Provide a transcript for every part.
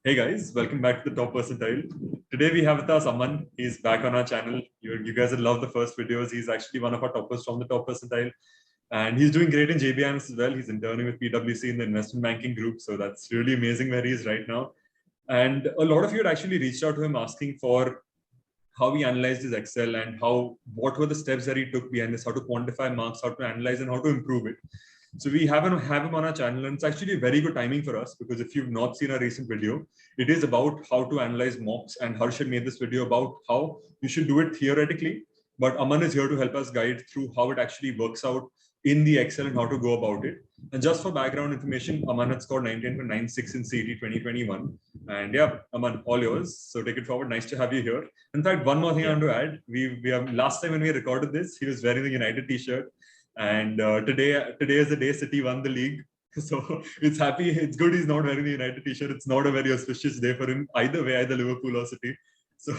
Hey guys, welcome back to the Top Percentile. Today we have with us Aman. He's back on our channel. You guys will love the first videos. He's actually one of our toppers from the Top Percentile. And he's doing great in JBIMS as well. He's interning with PwC in the investment banking group. So that's really amazing where he is right now. And a lot of you had actually reached out to him asking for how he analyzed his Excel and what were the steps that he took behind this, how to quantify marks, how to analyze and how to improve it. So we have him on our channel, and it's actually a very good timing for us because if you've not seen our recent video, it is about how to analyze mocks, and Harshad made this video about how you should do it theoretically. But Aman is here to help us guide through how it actually works out in the Excel and how to go about it. And just for background information, Aman had scored 99.96 in CET 2021. And yeah, Aman, all yours. So take it forward. Nice to have you here. In fact, one more thing I want to add. We have last time when we recorded this, he was wearing the United t-shirt. And today is the day City won the league. So it's good he's not wearing the United t-shirt. It's not a very auspicious day for him either way, either Liverpool or City. So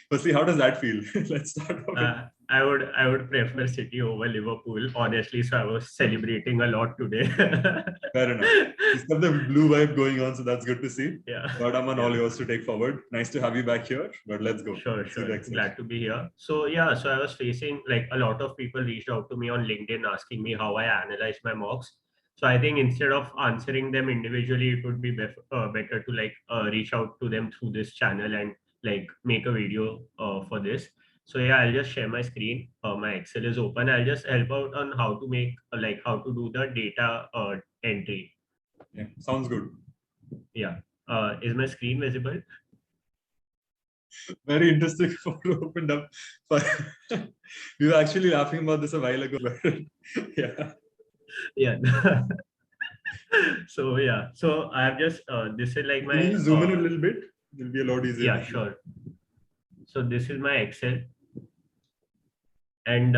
firstly, how does that feel? Let's start off. I would prefer City over Liverpool, honestly. So I was celebrating a lot today. Fair enough. He's got the blue vibe going on, so that's good to see. Yeah. But Aman, all yours to take forward. Nice to have you back here. But let's go. Sure. Glad to be here. So yeah, so I was facing like a lot of people reached out to me on LinkedIn asking me how I analyze my mocks. So I think instead of answering them individually, it would be better to like reach out to them through this channel and like make a video for this. So yeah, I'll just share my screen. My Excel is open. I'll just help out on how to make how to do the data entry. Yeah, sounds good. Yeah. Is my screen visible? Very interesting photo opened up. We were actually laughing about this a while ago. Yeah. Yeah. So yeah. So I've just this is like my. Can you zoom in a little bit? It'll be a lot easier. Yeah, sure. So this is my Excel. And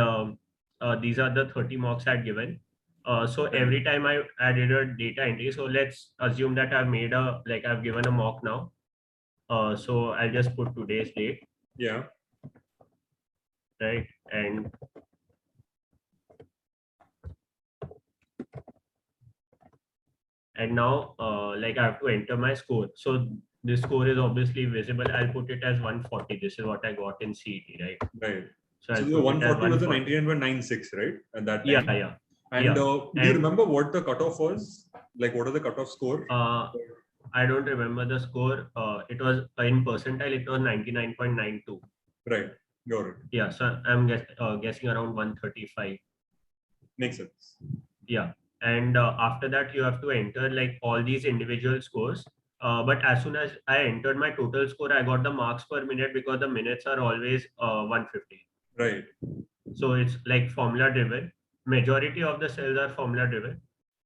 these are the 30 mocks I'd given. So every time I added a data entry, so let's assume that I've given a mock now. So I'll just put today's date. Yeah. Right. And now I have to enter my score. So this score is obviously visible. I'll put it as 140. This is what I got in CET, right? Right. So the 140 was the 99.96, right? At that time. Yeah. And do you remember what the cutoff was? Like, what are the cutoff score? I don't remember the score. It was in percentile. It was 99.92. Right. Got it. Yeah. So I'm guessing around 135. Makes sense. Yeah. And after that, you have to enter like all these individual scores. But as soon as I entered my total score, I got the marks per minute because the minutes are always 150. Right. So it's like formula driven. Majority of the cells are formula driven.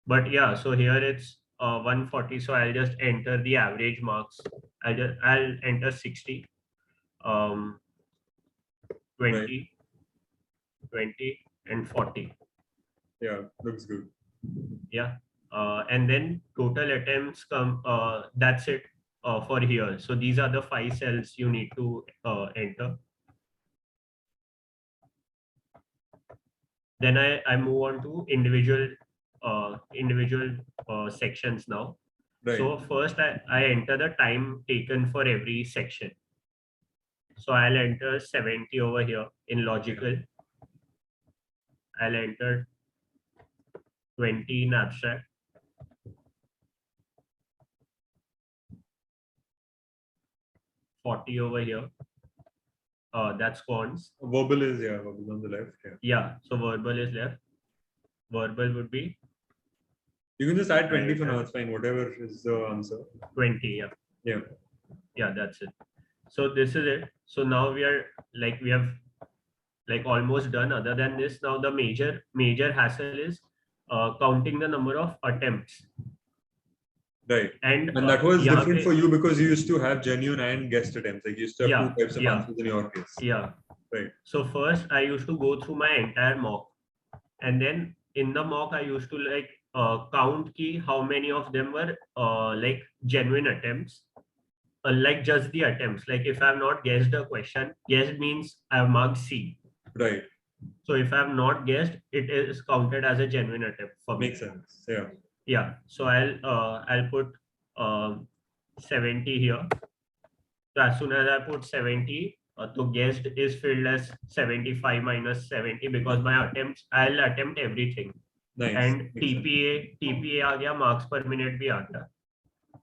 But yeah, so here it's 140. So I'll just enter the average marks. I'll enter 60, 20, right. 20, and 40. Yeah, looks good. Yeah. And then total attempts come, that's it for here. So these are the 5 cells you need to enter. Then I move on to individual sections now. Right. So first I enter the time taken for every section. So I'll enter 70 over here in logical. I'll enter 20 in abstract. 40 over here. That's quants. Verbal is verbal on the left. Yeah. So verbal is left. Verbal would be. You can just add 20 for now. It's fine. Whatever is the answer. 20. Yeah. Yeah. That's it. So this is it. So now we have almost done. Other than this, now the major hassle is counting the number of attempts. Right. And that was different for you because you used to have genuine and guessed attempts. Like you used to have 2 types of answers in your case. Yeah. Right. So first I used to go through my entire mock. And then in the mock, I used to count how many of them were genuine attempts. Like just the attempts. Like if I have not guessed a question, guessed means I have marked C. Right. So if I have not guessed, it is counted as a genuine attempt for me. Makes sense. Yeah. Yeah. So I'll put 70 here. So as soon as I put 70, so guessed is filled as 75 minus 70 because my attempts, I'll attempt everything. Nice. And TPA आ गया, marks per minute भी आ गया.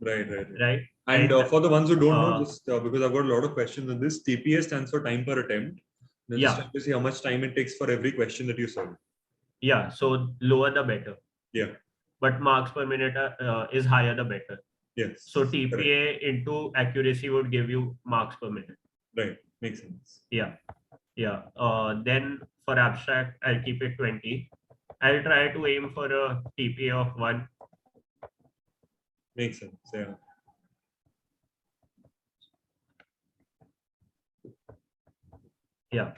Right. And for the ones who don't know, just because I've got a lot of questions on this, TPA stands for time per attempt. Just trying to see how much time it takes for every question that you solve. Yeah, so lower the better. Yeah. But marks per minute is higher the better. Yes. So TPA into accuracy would give you marks per minute. Right. Makes sense. Yeah. Yeah. Then for abstract, I'll keep it 20. I'll try to aim for a TPA of 1. Makes sense. Yeah. Yeah.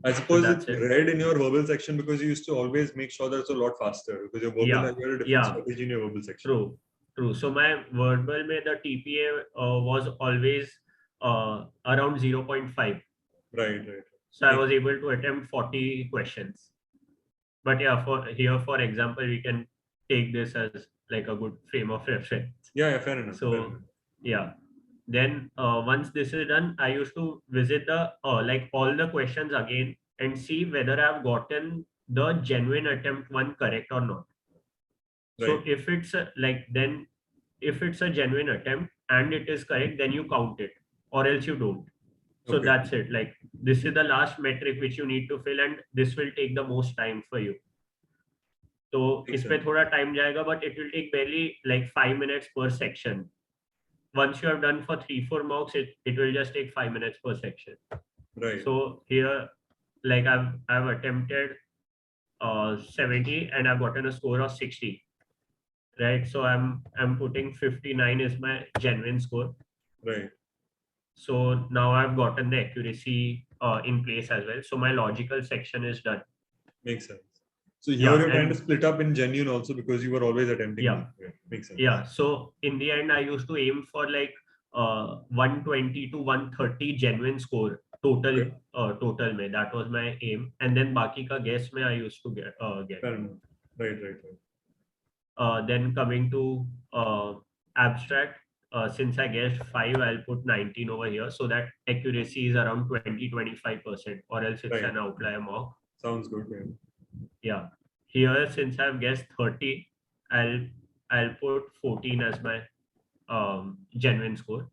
I suppose it's red in your verbal section because you used to always make sure that it's a lot faster because your verbal has a different strategy in your verbal section. True. So my verbal mein the TPA was always around 0.5. Right. So I was able to attempt 40 questions. But yeah, for example, we can take this as like a good frame of reference. Yeah, fair enough. So yeah. Then once this is done, I used to visit the like all the questions again and see whether I've gotten the genuine attempt one correct or not. Right. So if it's if it's a genuine attempt and it is correct, then you count it, or else you don't. So that's it. Like this is the last metric which you need to fill, and this will take the most time for you. So इस पे थोड़ा time जाएगा, but it will take barely like 5 minutes per section. Once you have done for 3-4 mocks, it will just take 5 minutes per section. Right. So here, like I've attempted 70 and I've gotten a score of 60. Right. So I'm putting 59 is my genuine score. Right. So now I've gotten the accuracy in place as well. So my logical section is done. Makes sense. So here you're trying to split up in genuine also because you were always attempting. Yeah. Makes sense. Yeah. So in the end, I used to aim for like 120 to 130 genuine score total. Total mein. That was my aim. And then baki ka guess mein I used to get. Fair enough. Right. Then coming to abstract, since I guessed 5, I'll put 19 over here so that accuracy is around 20-25%, or else it's an outlier mock. Sounds good. Yeah. Here, since I've guessed 30, I'll put 14 as my genuine score,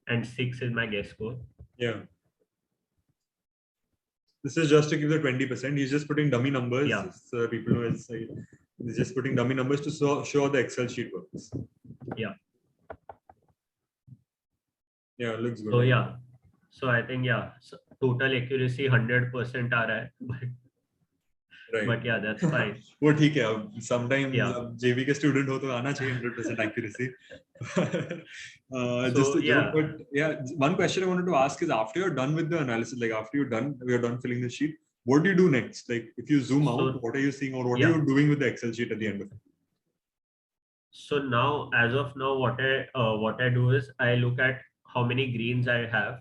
and 6 is my guess score. Yeah. This is just to give the 20%. He's just putting dummy numbers. Yeah. So people know he's just putting dummy numbers to show the Excel sheet works. Yeah. Yeah, looks good. So yeah. So I think so total accuracy 100% aa raha hai, but yeah, that's fine. वो ठीक है. Sometimes JV के student हो तो आना चाहिए 100% accuracy. Just a joke, but yeah, one question I wanted to ask is after you're done with the analysis, like after you're done filling the sheet, what do you do next? Like if you zoom out, what are you seeing, or what are you doing with the Excel sheet at the end of it? So now, as of now, what I do is I look at how many greens I have.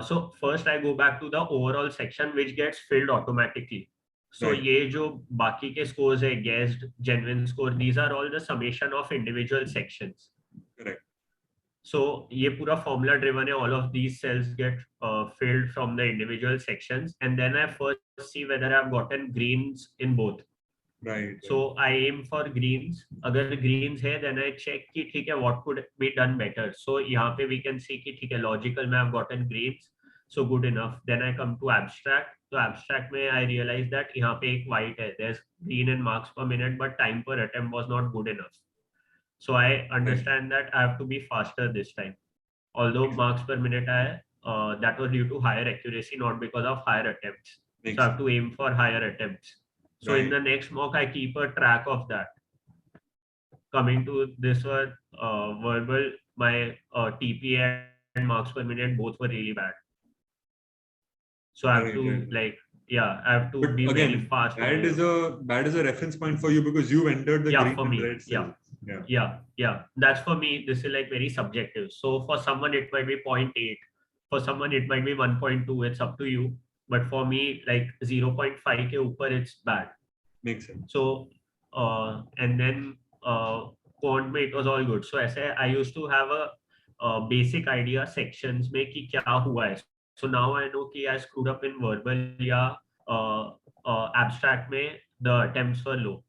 So first I go back to the overall section which gets filled automatically. So ये जो बाकी के scores है, guessed, genuine score, these are all the summation of individual sections. Correct. So ये पूरा formula driven है. All of these cells get filled from the individual sections, and then I first see whether I've gotten greens in both. Right. So I aim for greens. अगर greens है, then I check कि ठीक है, what could be done better. So यहाँ पे we can see कि ठीक है, logical में I've gotten greens, so good enough. Then I come to abstract. So abstract में I realize that यहाँ पे एक white है. There's green in marks per minute, but time per attempt was not good enough. So I understand that I have to be faster this time. Although marks per minute that was due to higher accuracy, not because of higher attempts. So I have to aim for higher attempts. So in the next mock, I keep a track of that. Coming to this one, verbal, my TPA and marks per minute both were really bad. So I have to I have to be very fast. Bad is a reference point for you because you entered the green for me. and red cell. Yeah. That's for me. This is like very subjective. So for someone it might be 0.8. For someone it might be 1.2. It's up to you. But for me, like 0.5 ke upar, it's bad. Makes sense. So and then quant में it was all good. So ऐसे I used to have a basic idea sections में कि क्या हुआ है. So now I know कि I screwed up in verbal या abstract में the attempts were low.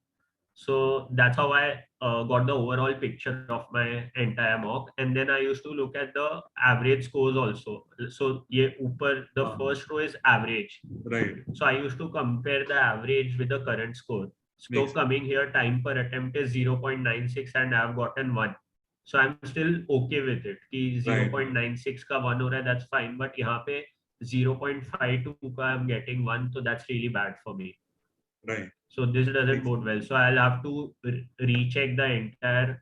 So that's how I got the overall picture of my entire mock. And then I used to look at the average scores also. So ye upar, the first row is average. Right. So I used to compare the average with the current score. So Makes coming here, time per attempt is 0.96 and I've gotten 1. So I'm still okay with it. Ki 0.96 ka 1 ho raha hai, that's fine. But यहाँ पे 0.52 ka I'm getting 1. So that's really bad for me. Right. So this doesn't bode well. So I'll have to recheck the entire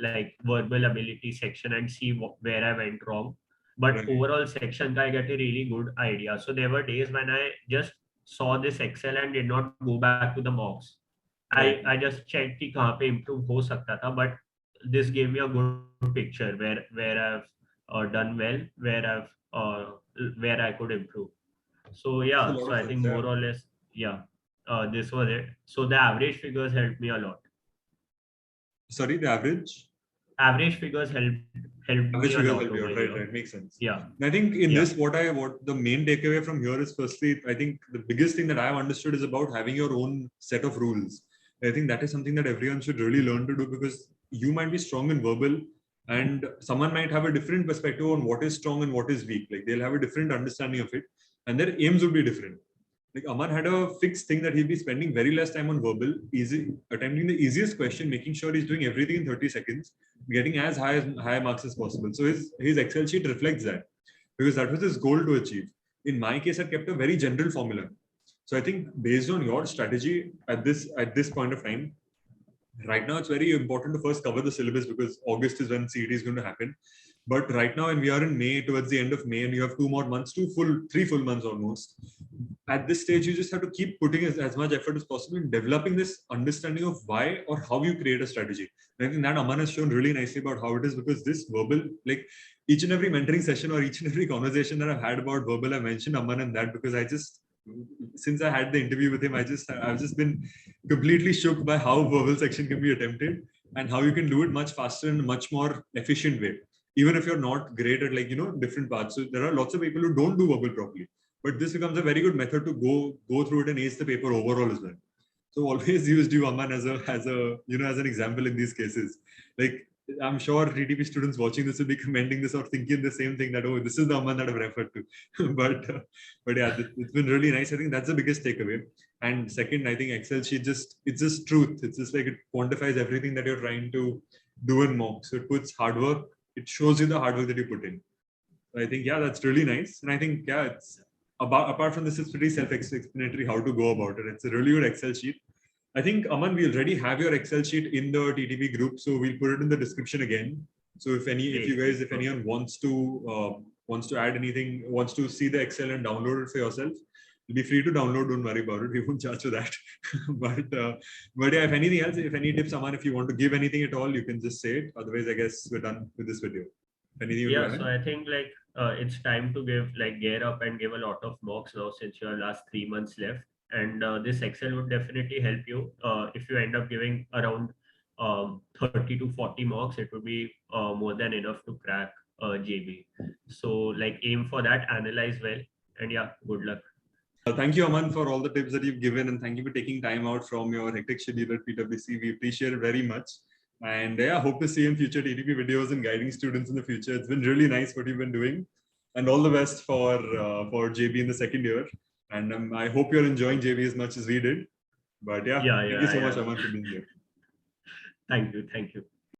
like verbal ability section and see where I went wrong. But Right. overall section, I get a really good idea. So there were days when I just saw this Excel and did not go back to the mocks. Right. I just checked कि कहाँ पे improve हो सकता था, but this gave me a good picture where I've done well, where I could improve. So yeah, so I think more or less, yeah. This was it. So the average figures helped me a lot. Sorry, the average? Average figures helped me a lot over here. Right, makes sense. Yeah. And I think in this, what the main takeaway from here is, firstly, I think the biggest thing that I've understood is about having your own set of rules. I think that is something that everyone should really learn to do, because you might be strong in verbal and someone might have a different perspective on what is strong and what is weak. Like they'll have a different understanding of it and their aims would be different. Like Aman had a fixed thing that he'll be spending very less time on verbal, attempting the easiest question, making sure he's doing everything in 30 seconds, getting as high marks as possible. So his Excel sheet reflects that, because that was his goal to achieve. In my case, I kept a very general formula. So I think based on your strategy at this point of time, right now it's very important to first cover the syllabus, because August is when CET is going to happen. But right now, and we are in May, towards the end of May, and you have 2 more months, 3 full months almost. At this stage, you just have to keep putting as much effort as possible in developing this understanding of why or how you create a strategy. And I think that Aman has shown really nicely about how it is, because this verbal, like each and every mentoring session or each and every conversation that I've had about verbal, I mentioned Aman and that, because since I had the interview with him, I've just been completely shook by how verbal section can be attempted and how you can do it much faster and much more efficient way, even if you're not great at different parts. So there are lots of people who don't do verbal properly, but this becomes a very good method to go through it and ace the paper overall as well. So always used you, Aman, as an example in these cases. Like I'm sure TTP students watching this will be commenting this or thinking the same thing, that, oh, this is the Aman that I've referred to. but yeah, it's been really nice. I think that's the biggest takeaway. And second, I think Excel sheet it's just truth. It's just like it quantifies everything that you're trying to do in mock. So it puts hard work. It shows you the hard work that you put in. So I think, yeah, that's really nice. And I think, yeah, it's apart from this, it's pretty self-explanatory how to go about it. It's a really good Excel sheet. I think, Aman, we already have your Excel sheet in the TTP group, so we'll put it in the description again. So if anyone wants to add anything, wants to see the Excel and download it for yourself, be free to download. Don't worry about it. We won't charge you that. but yeah, if anything else, if any tips, Aman, if you want to give anything at all, you can just say it. Otherwise, I guess we're done with this video. Anything so I think it's time to gear up and give a lot of mocks now, since your last 3 months left. And this Excel would definitely help you. If you end up giving around 30 to 40 mocks, it would be more than enough to crack JB. So aim for that, analyze well, and yeah, good luck. Thank you, Aman, for all the tips that you've given, and thank you for taking time out from your hectic schedule at PwC. We appreciate it very much. And yeah, hope to see you in future TTP videos and guiding students in the future. It's been really nice what you've been doing, and all the best for JB in the second year. And I hope you're enjoying JB as much as we did. But yeah, thank you so much, Aman, for being here. Thank you.